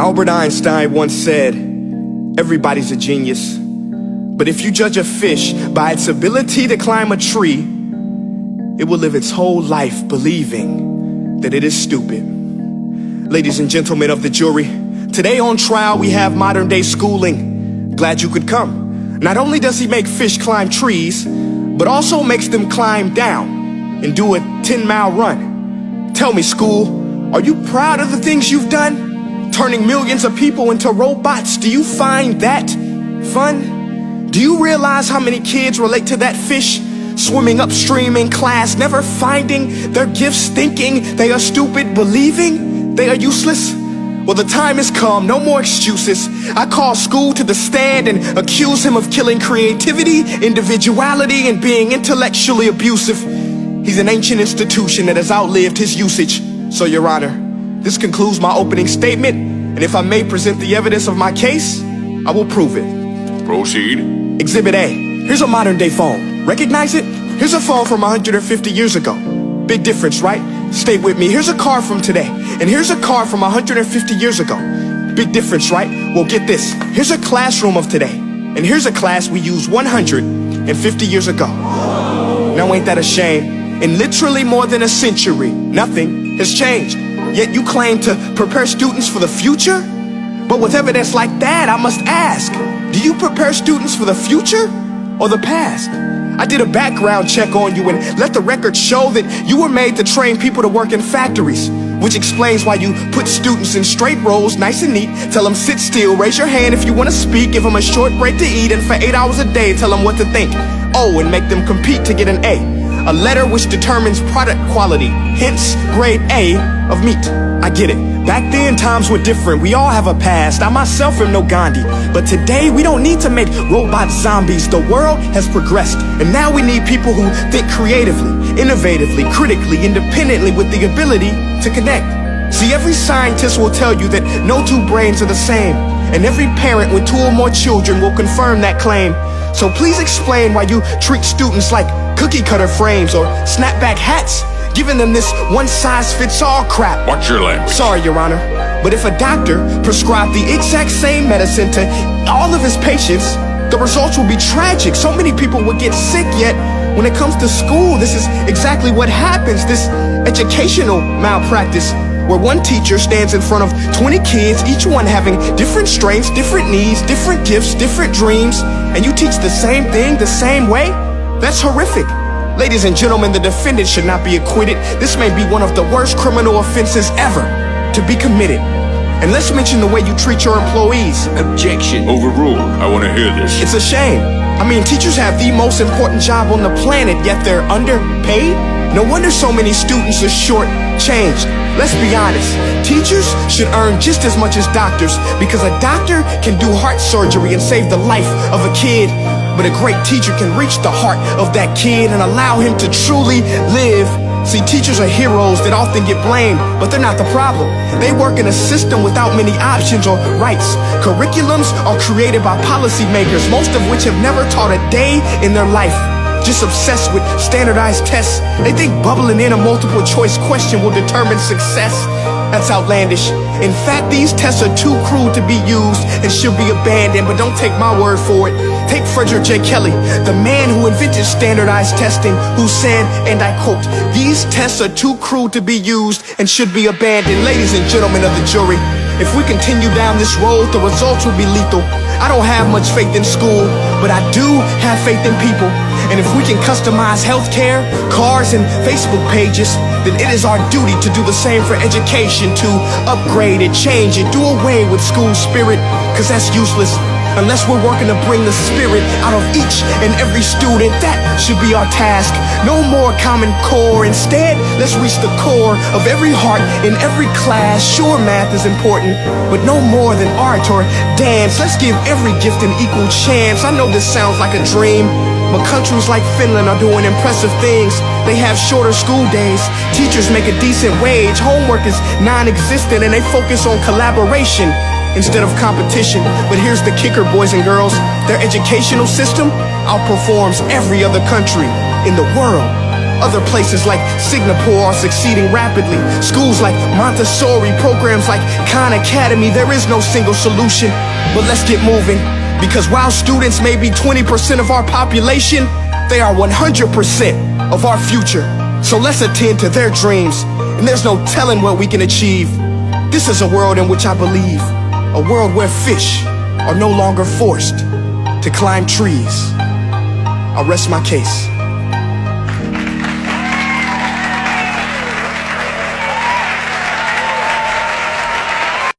Albert Einstein once said, everybody's a genius. But if you judge a fish by its ability to climb a tree, it will live its whole life believing that it is stupid. Ladies and gentlemen of the jury, today on trial we have modern day schooling. Glad you could come. Not only does he make fish climb trees, but also makes them climb down and do a 10-mile run. Tell me, school, are you proud of the things you've done? Turning millions of people into robots, do you find that fun? Do you realize how many kids relate to that fish? Swimming upstream in class, never finding their gifts, thinking they are stupid, believing they are useless? Well, the time has come, no more excuses. I call school to the stand and accuse him of killing creativity, individuality, and being intellectually abusive. He's an ancient institution that has outlived his usage. So, Your Honor, this concludes my opening statement, and if I may present the evidence of my case, I will prove it. Proceed. Exhibit A. Here's a modern day phone. Recognize it? Here's a phone from 150 years ago. Big difference, right? Stay with me. Here's a car from today, and here's a car from 150 years ago. Big difference, right? Well, get this. Here's a classroom of today, and here's a class we used 150 years ago. Now ain't that a shame? In literally more than a century, nothing has changed. Yet you claim to prepare students for the future? But with evidence like that, I must ask, do you prepare students for the future or the past? I did a background check on you and let the record show that you were made to train people to work in factories, which explains why you put students in straight rows, nice and neat, tell them sit still, raise your hand if you want to speak, give them a short break to eat, and for 8 hours a day, tell them what to think. Oh, and make them compete to get an A letter which determines product quality, hence grade A of meat. I get it. Back then, times were different. We all have a past. I myself am no Gandhi. But today, we don't need to make robots zombies. The world has progressed. And now we need people who think creatively, innovatively, critically, independently, with the ability to connect. See, every scientist will tell you that no two brains are the same. And every parent with 2 or more children will confirm that claim. So please explain why you treat students like cookie cutter frames or snapback hats, giving them this one-size-fits-all crap. Watch your language. Sorry, Your Honor, but if a doctor prescribed the exact same medicine to all of his patients, the results will be tragic. So many people would get sick, yet when it comes to school, this is exactly what happens. This educational malpractice, where one teacher stands in front of 20 kids, each one having different strengths, different needs, different gifts, different dreams, and you teach the same thing the same way? That's horrific. Ladies and gentlemen, the defendant should not be acquitted. This may be one of the worst criminal offenses ever to be committed. And let's mention the way you treat your employees. Objection. Overruled. I want to hear this. It's a shame. I mean, teachers have the most important job on the planet, yet they're underpaid? No wonder so many students are short-changed. Let's be honest, teachers should earn just as much as doctors, because a doctor can do heart surgery and save the life of a kid, but a great teacher can reach the heart of that kid and allow him to truly live. See, teachers are heroes that often get blamed, but they're not the problem. They work in a system without many options or rights. Curriculums are created by policymakers, most of which have never taught a day in their life. Just obsessed with standardized tests. They think bubbling in a multiple choice question will determine success. That's outlandish. In fact, these tests are too cruel to be used and should be abandoned, but don't take my word for it. Take Frederick J. Kelly, the man who invented standardized testing, who said, and I quote, "These tests are too cruel to be used and should be abandoned." Ladies and gentlemen of the jury, if we continue down this road, the results will be lethal. I don't have much faith in school, but I do have faith in people. And if we can customize healthcare, cars, and Facebook pages, then it is our duty to do the same for education, to upgrade it, change it, do away with school spirit, because that's useless. Unless we're working to bring the spirit out of each and every student, that should be our task. No more Common Core. Instead, let's reach the core of every heart in every class. Sure, math is important, but no more than art or dance. Let's give every gift an equal chance. I know this sounds like a dream, but countries like Finland are doing impressive things. They have shorter school days, teachers make a decent wage, homework is non-existent, and they focus on collaboration instead of competition. But here's the kicker, boys and girls. Their educational system outperforms every other country in the world. Other places like Singapore are succeeding rapidly. Schools like Montessori, programs like Khan Academy, there is no single solution. But let's get moving, because while students may be 20% of our population, they are 100% of our future. So let's attend to their dreams, and there's no telling what we can achieve. This is a world in which I believe, a world where fish are no longer forced to climb trees. I'll rest my case.